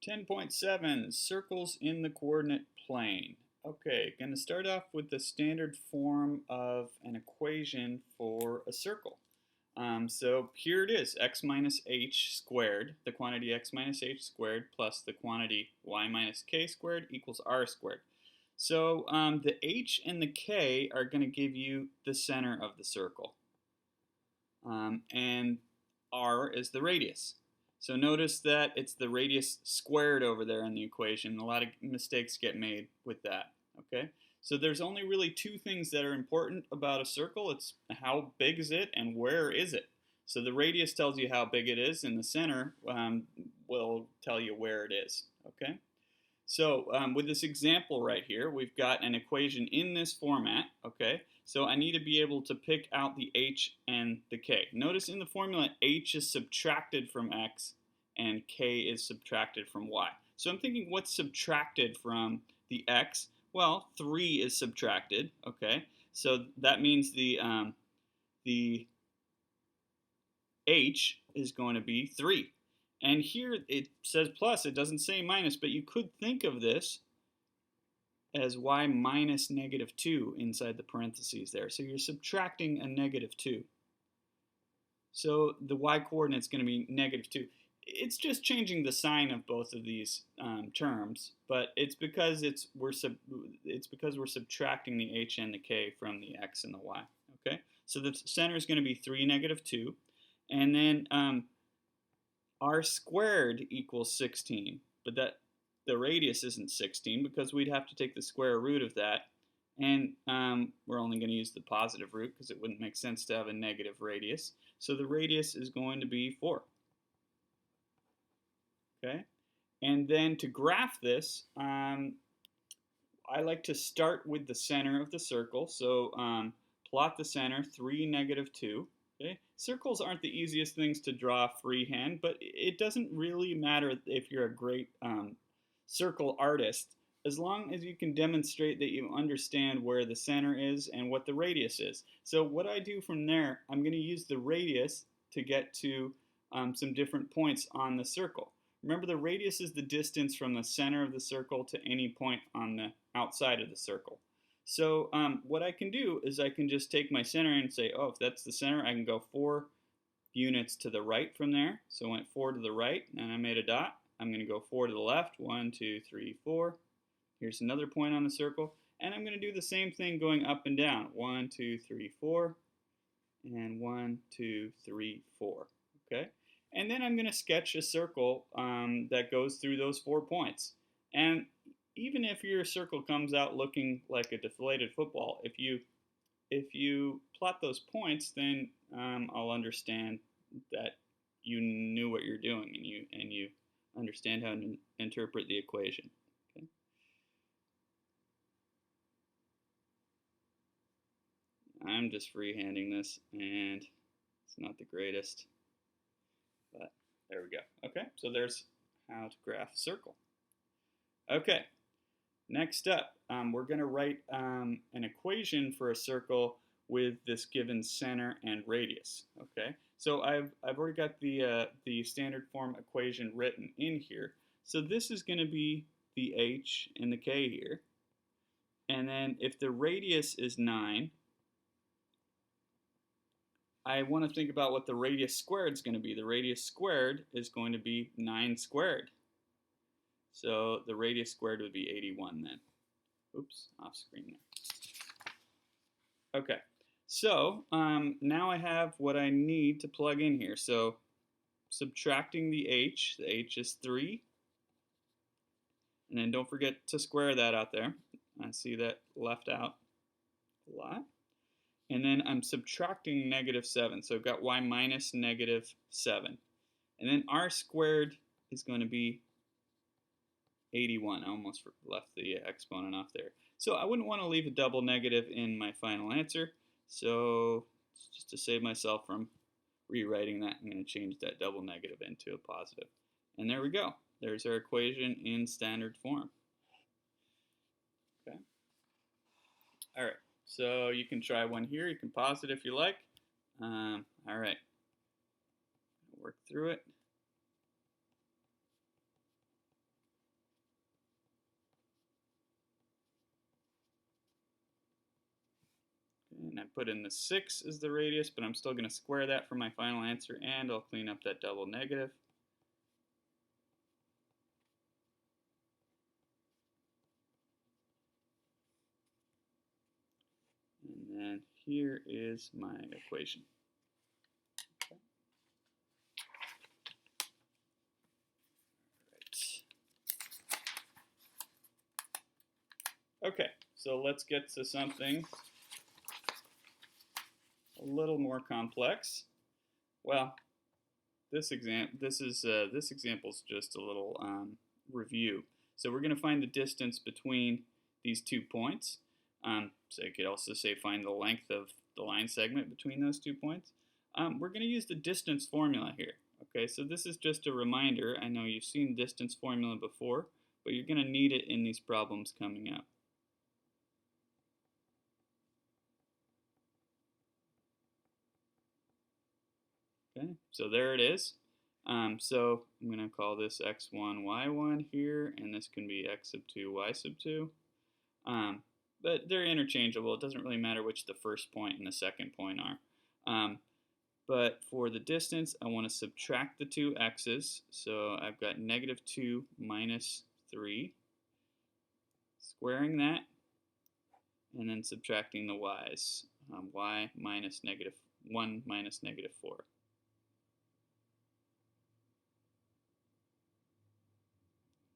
10.7, circles in the coordinate plane. Okay, going to start off with the standard form of an equation for a circle. So here it is, x minus h squared, the quantity x minus h squared plus the quantity y minus k squared equals r squared. So the h and the k are going to give you the center of the circle. And r is the radius. So notice that it's the radius squared over there in the equation. A lot of mistakes get made with that. Okay, so there's only really two things that are important about a circle. It's how big is it and where is it. So the radius tells you how big it is, and the center will tell you where it is. Okay, so with this example right here, we've got an equation in this format. Okay, so I need to be able to pick out the h and the k. Notice in the formula, h is subtracted from x and k is subtracted from y. So I'm thinking, what's subtracted from the x? Well, 3 is subtracted. Okay, so that means the h is going to be 3. And here it says plus, it doesn't say minus, but you could think of this as y minus negative 2 inside the parentheses there. So you're subtracting a negative 2. So the y coordinate is going to be negative 2. It's just changing the sign of both of these terms, but it's because we're subtracting the h and the k from the x and the y. Okay, so the center is going to be 3, negative 2, and then r squared equals 16, but the radius isn't 16 because we'd have to take the square root of that, and we're only going to use the positive root because it wouldn't make sense to have a negative radius. So the radius is going to be 4. Okay, and then to graph this, I like to start with the center of the circle. So plot the center, 3, negative 2. Okay, circles aren't the easiest things to draw freehand, but it doesn't really matter if you're a great circle artist, as long as you can demonstrate that you understand where the center is and what the radius is. So what I do from there, I'm going to use the radius to get to some different points on the circle. Remember, the radius is the distance from the center of the circle to any point on the outside of the circle. So what I can do is I can just take my center and say, oh, if that's the center, I can go 4 units to the right from there. So I went 4 to the right, and I made a dot. I'm going to go 4 to the left, 1, 2, 3, 4. Here's another point on the circle. And I'm going to do the same thing going up and down. 1, 2, 3, 4, and 1, 2, 3, 4. Okay? And then I'm going to sketch a circle that goes through those 4 points. And even if your circle comes out looking like a deflated football, if you plot those points, then I'll understand that you knew what you're doing and you understand how to interpret the equation. Okay? I'm just freehanding this, and it's not the greatest. But there we go. Okay, so there's how to graph a circle. Okay, next up, we're going to write an equation for a circle with this given center and radius. Okay, so I've already got the standard form equation written in here. So this is going to be the h and the k here. And then if the radius is 9, I want to think about what the radius squared is going to be. The radius squared is going to be 9 squared. So the radius squared would be 81 then. Oops, off screen there. Okay, so now I have what I need to plug in here. So subtracting the h is 3. And then don't forget to square that out there. I see that left out a lot. And then I'm subtracting negative 7. So I've got y minus negative 7. And then r squared is going to be 81. I almost left the exponent off there. So I wouldn't want to leave a double negative in my final answer. So just to save myself from rewriting that, I'm going to change that double negative into a positive. And there we go. There's our equation in standard form. Okay. All right. So you can try one here. You can pause it if you like. All right. Work through it. put in the 6 as the radius, but I'm still going to square that for my final answer, and I'll clean up that double negative. And then here is my equation. Okay, so let's get to something a little more complex. Well, this example is just a little review. So we're going to find the distance between these 2 points. So you could also say find the length of the line segment between those 2 points. We're going to use the distance formula here. Okay, so this is just a reminder. I know you've seen distance formula before, but you're going to need it in these problems coming up. Okay, so there it is. So I'm going to call this x1, y1 here, and this can be x sub 2, y sub 2. But they're interchangeable. It doesn't really matter which the first point and the second point are. But for the distance, I want to subtract the two x's. So I've got negative 2 minus 3, squaring that, and then subtracting the y's. Y minus negative 1 minus negative 4.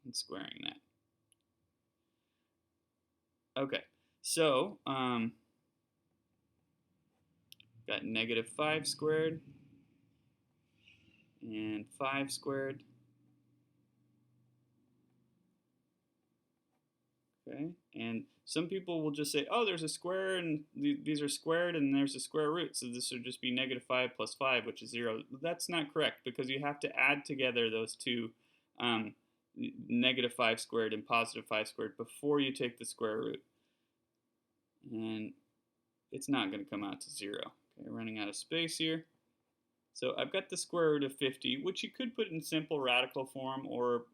And squaring that. Okay, so got negative 5 squared and 5 squared. Okay, and some people will just say, oh, there's a square and these are squared and there's a square root, so this would just be negative 5 plus 5, which is 0. That's not correct, because you have to add together those two negative 5 squared and positive 5 squared before you take the square root. And it's not going to come out to 0. Okay, running out of space here. So I've got the square root of 50, which you could put in simple radical form or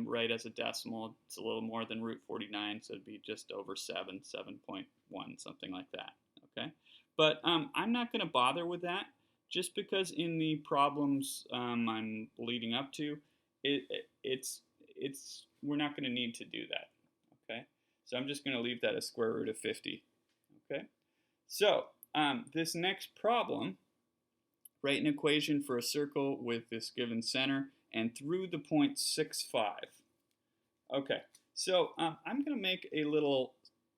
write as a decimal. It's a little more than root 49, so it'd be just over 7, 7.1, something like that. Okay, but I'm not going to bother with that, just because in the problems I'm leading up to, we're not going to need to do that. Okay, so I'm just going to leave that as square root of 50. Okay, so this next problem, write an equation for a circle with this given center and through the point 6, 5. Okay, so I'm going to make a little,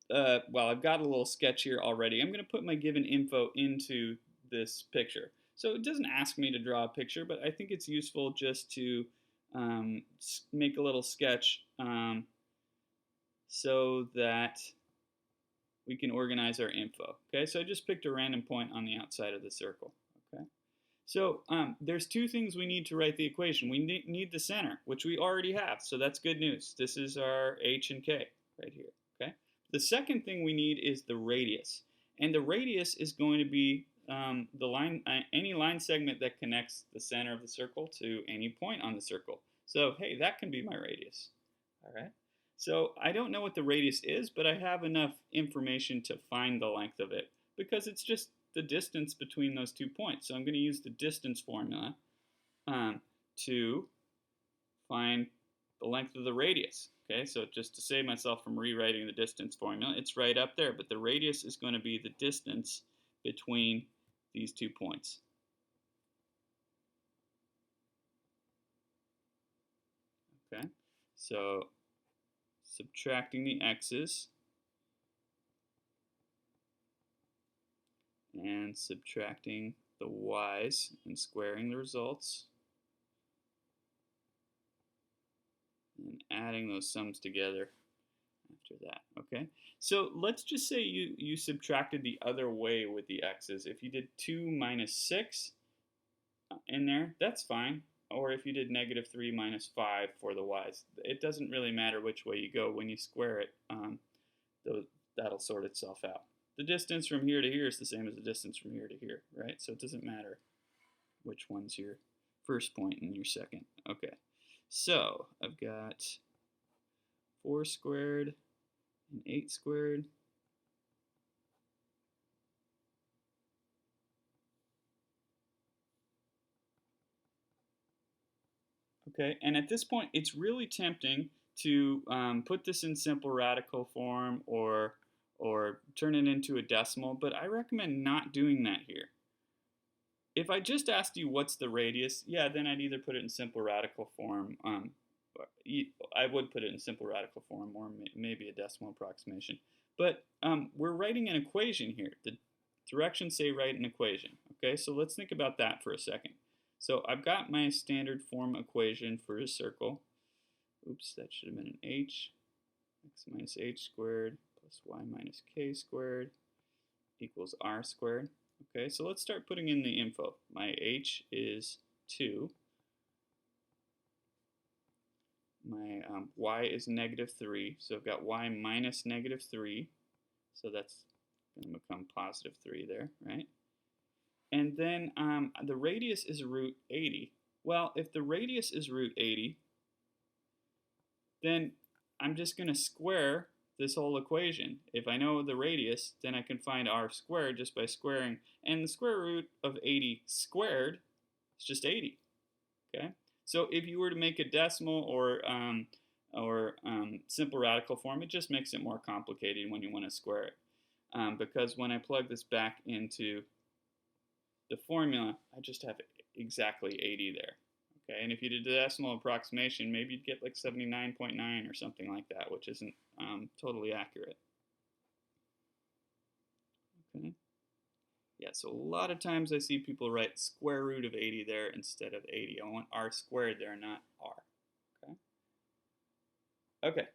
well, I've got a little sketch here already. I'm going to put my given info into this picture. So it doesn't ask me to draw a picture, but I think it's useful just to make a little sketch so that we can organize our info. Okay, so I just picked a random point on the outside of the circle. Okay, so there's two things we need to write the equation. We need the center, which we already have, so that's good news. This is our h and k right here. Okay, the second thing we need is the radius, and the radius is going to be the line, any line segment that connects the center of the circle to any point on the circle. So hey, that can be my radius. All right. So I don't know what the radius is, but I have enough information to find the length of it, because it's just the distance between those 2 points. So I'm going to use the distance formula to find the length of the radius. Okay, so just to save myself from rewriting the distance formula, it's right up there, but the radius is going to be the distance between these 2 points. Okay, so subtracting the x's and subtracting the y's and squaring the results and adding those sums together after that. Okay, so let's just say you subtracted the other way with the x's. If you did 2 minus 6 in there, that's fine. Or if you did negative 3 minus 5 for the y's, it doesn't really matter which way you go. When you square it, that'll sort itself out. The distance from here to here is the same as the distance from here to here, right? So it doesn't matter which one's your first point and your second. Okay, so I've got 4 squared and 8 squared. Okay, and at this point, it's really tempting to put this in simple radical form or turn it into a decimal, but I recommend not doing that here. If I just asked you what's the radius, yeah, then I'd either put it in simple radical form. I would put it in simple radical form or maybe a decimal approximation. But we're writing an equation here. The directions say write an equation. Okay, so let's think about that for a second. So I've got my standard form equation for a circle. Oops, that should have been an h. X minus h squared plus y minus k squared equals r squared. Okay, so let's start putting in the info. My h is 2. My y is negative 3. So I've got y minus negative 3. So that's going to become positive 3 there, right? And then the radius is root 80. Well, if the radius is root 80, then I'm just going to square this whole equation. If I know the radius, then I can find r squared just by squaring. And the square root of 80 squared is just 80. Okay? So if you were to make a decimal or simple radical form, it just makes it more complicated when you want to square it. Because when I plug this back into the formula, I just have exactly 80 there. Okay, and if you did a decimal approximation, maybe you'd get like 79.9 or something like that, which isn't totally accurate. Okay. Yeah, so a lot of times I see people write square root of 80 there instead of 80. I want r squared there, not r. Okay. Okay,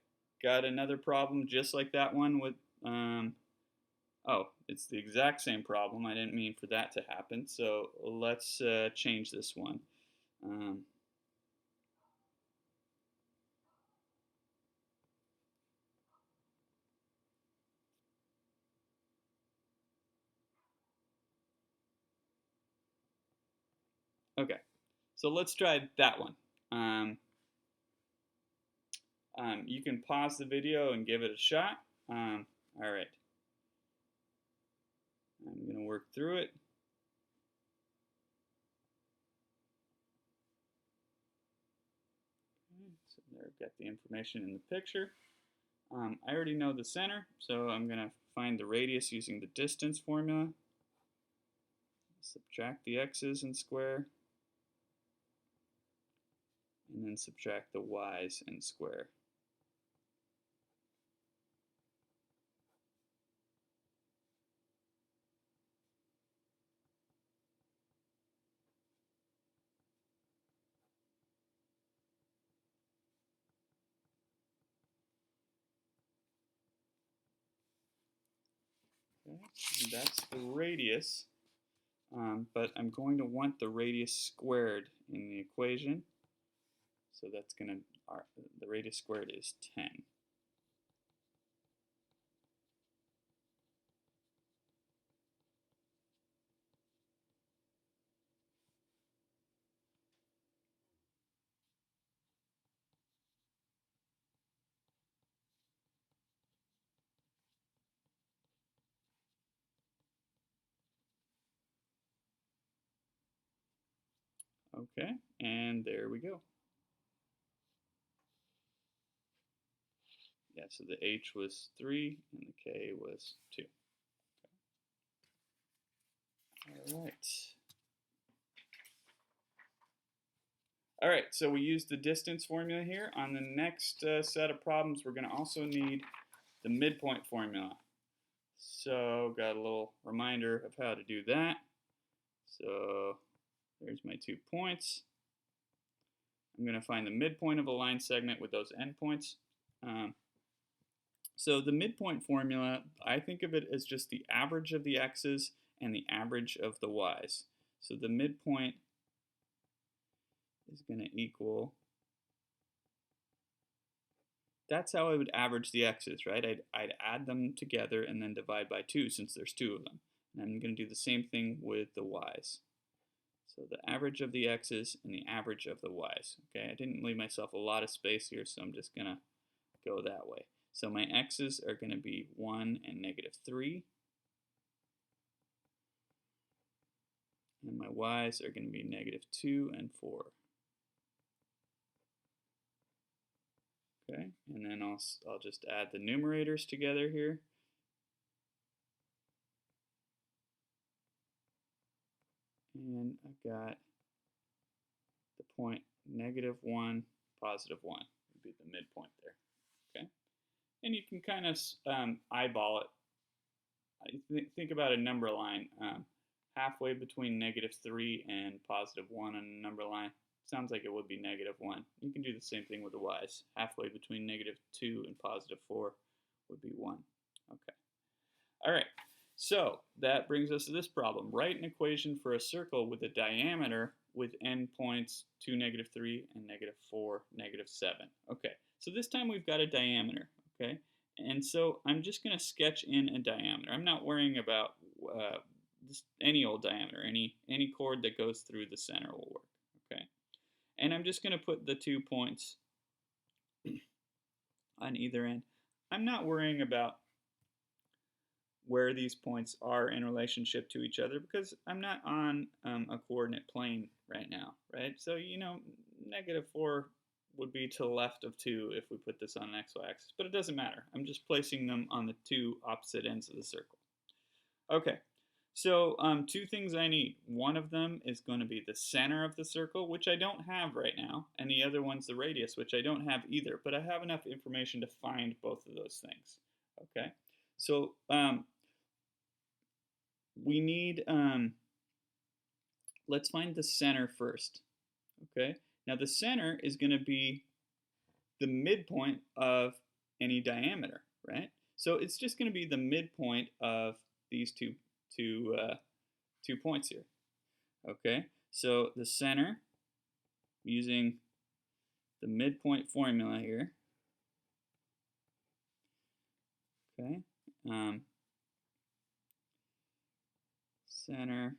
got another problem just like that one with, oh, it's the exact same problem. I didn't mean for that to happen, so let's change this one. Okay, so let's try that one. You can pause the video and give it a shot. All right, I'm going to work through it. So there, I've got the information in the picture. I already know the center, so I'm going to find the radius using the distance formula. Subtract the x's and square. And then subtract the y's and square. Okay, and that's the radius. But I'm going to want the radius squared in the equation. So that's going to, the radius squared is 10. Okay, and there we go. Yeah, so the h was 3 and the k was 2. All right. All right, so we used the distance formula here. On the next set of problems, we're going to also need the midpoint formula. So got a little reminder of how to do that. So there's my 2 points. I'm going to find the midpoint of a line segment with those endpoints. So the midpoint formula, I think of it as just the average of the x's and the average of the y's. So the midpoint is going to equal, that's how I would average the x's, right? I'd add them together and then divide by 2 since there's 2 of them. And I'm going to do the same thing with the y's. So the average of the x's and the average of the y's. Okay, I didn't leave myself a lot of space here, so I'm just going to go that way. So my x's are going to be 1 and negative 3. And my y's are going to be negative 2 and 4. Okay, and then I'll just add the numerators together here. And I've got the point -1, +1 would be the midpoint there. Okay, and you can kind of eyeball it. Think about a number line halfway between -3 and +1 on a number line. Sounds like it would be -1. You can do the same thing with the y's. Halfway between -2 and +4 would be 1. Okay. All right. So that brings us to this problem. Write an equation for a circle with a diameter with endpoints 2, -3, and -4, -7. Okay. So this time we've got a diameter. Okay. And so I'm just going to sketch in a diameter. I'm not worrying about just any old diameter. Any chord that goes through the center will work. Okay. And I'm just going to put the 2 points on either end. I'm not worrying about where these points are in relationship to each other because I'm not on a coordinate plane right now, right? So, -4 would be to the left of 2 if we put this on an xy axis, but it doesn't matter. I'm just placing them on the 2 opposite ends of the circle. Okay, so 2 things I need. One of them is going to be the center of the circle, which I don't have right now, and the other one's the radius, which I don't have either, but I have enough information to find both of those things. Okay, so we need, let's find the center first. Okay, now the center is going to be the midpoint of any diameter, right? So it's just going to be the midpoint of these two points here. Okay, so the center, using the midpoint formula here. Okay, center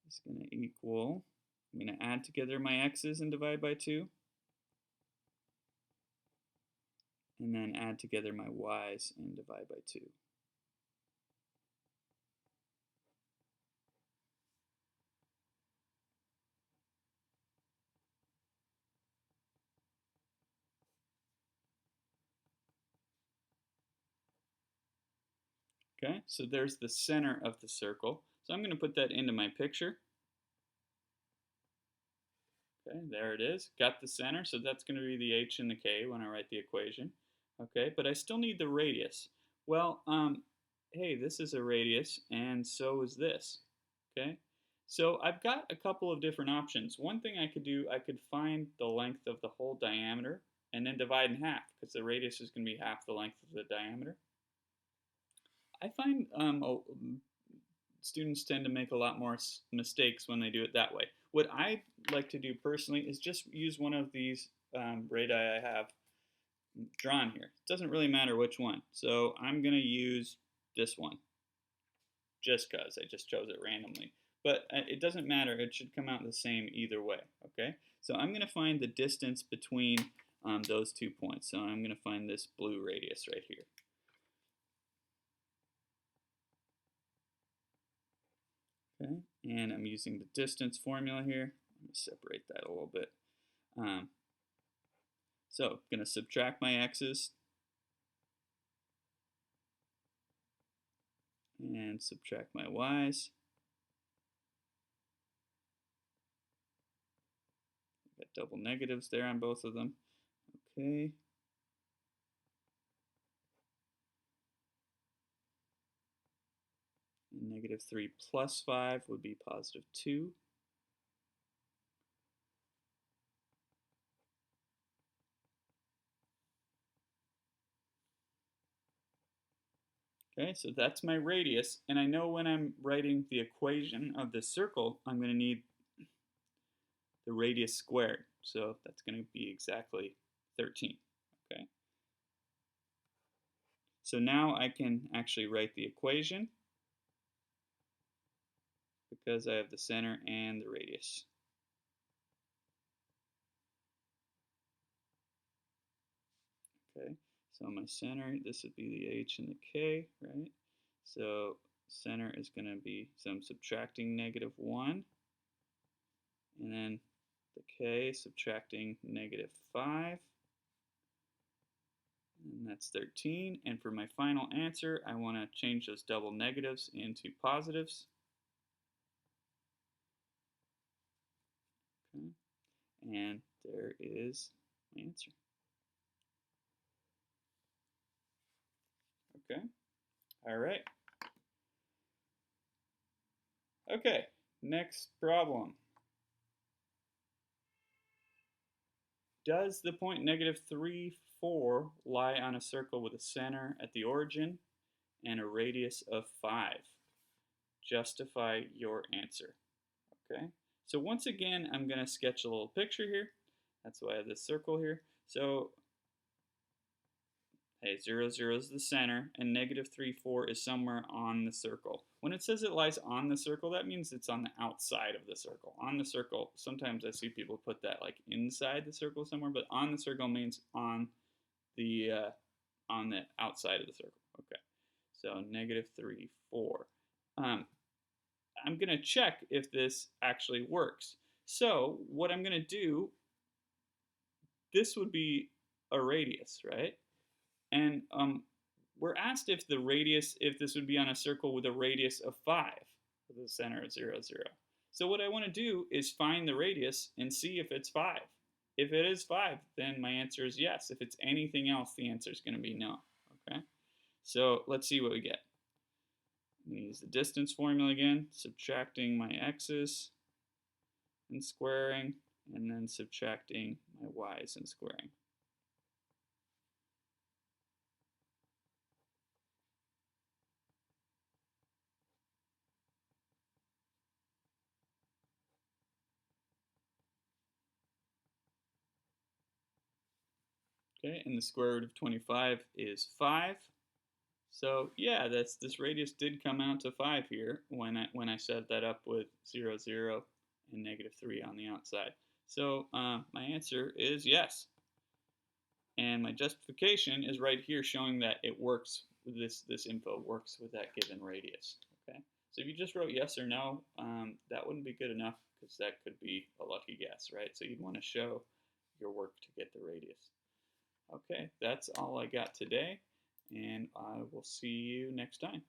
is going to equal, I'm going to add together my x's and divide by 2. And then add together my y's and divide by 2. Okay, so there's the center of the circle. So I'm going to put that into my picture. Okay, there it is. Got the center, so that's going to be the h and the k when I write the equation. Okay, but I still need the radius. Well, hey, this is a radius, and so is this. Okay, so I've got a couple of different options. One thing I could do, I could find the length of the whole diameter and then divide in half, because the radius is going to be half the length of the diameter. I find students tend to make a lot more mistakes when they do it that way. What I like to do personally is just use one of these radii I have drawn here. It doesn't really matter which one. So I'm going to use this one just because I just chose it randomly. But it doesn't matter. It should come out the same either way. Okay. So I'm going to find the distance between those 2 points. So I'm going to find this blue radius right here. Okay, and I'm using the distance formula here. Let me separate that a little bit. So I'm going to subtract my x's and subtract my y's. Got double negatives there on both of them. Okay. And -3 plus 5 would be +2. Okay, so that's my radius, and I know when I'm writing the equation of the circle, I'm going to need the radius squared. So that's going to be exactly 13. Okay. So now I can actually write the equation because I have the center and the radius. Okay, so my center, this would be the h and the k, right? So center is going to be, so I'm subtracting -1, and then the k subtracting -5, And that's 13. And for my final answer, I want to change those double negatives into positives. Okay. And there is my answer. Okay. All right. Okay. Next problem. Does the point -3, 4 lie on a circle with a center at the origin and a radius of 5? Justify your answer. Okay. So once again, I'm going to sketch a little picture here. That's why I have this circle here. So, hey, 0, 0 is the center, and -3, 4 is somewhere on the circle. When it says it lies on the circle, that means it's on the outside of the circle. On the circle, sometimes I see people put that like inside the circle somewhere, but on the circle means on the outside of the circle. Okay, so -3, 4. I'm going to check if this actually works. So what I'm going to do, this would be a radius, right? And we're asked if the radius, if this would be on a circle with a radius of 5, with a center of 0, 0. So what I want to do is find the radius and see if it's 5. If it is 5, then my answer is yes. If it's anything else, the answer is going to be no. Okay? So let's see what we get. I'm going to use the distance formula again, subtracting my x's and squaring, and then subtracting my y's and squaring. Okay, and the square root of 25 is 5. So yeah, this radius did come out to 5 here when I set that up with 0, 0 and -3 on the outside. So my answer is yes. And my justification is right here showing that it works, this info works with that given radius. Okay, so if you just wrote yes or no, that wouldn't be good enough because that could be a lucky guess, right? So you'd want to show your work to get the radius. Okay, that's all I got today, and I will see you next time.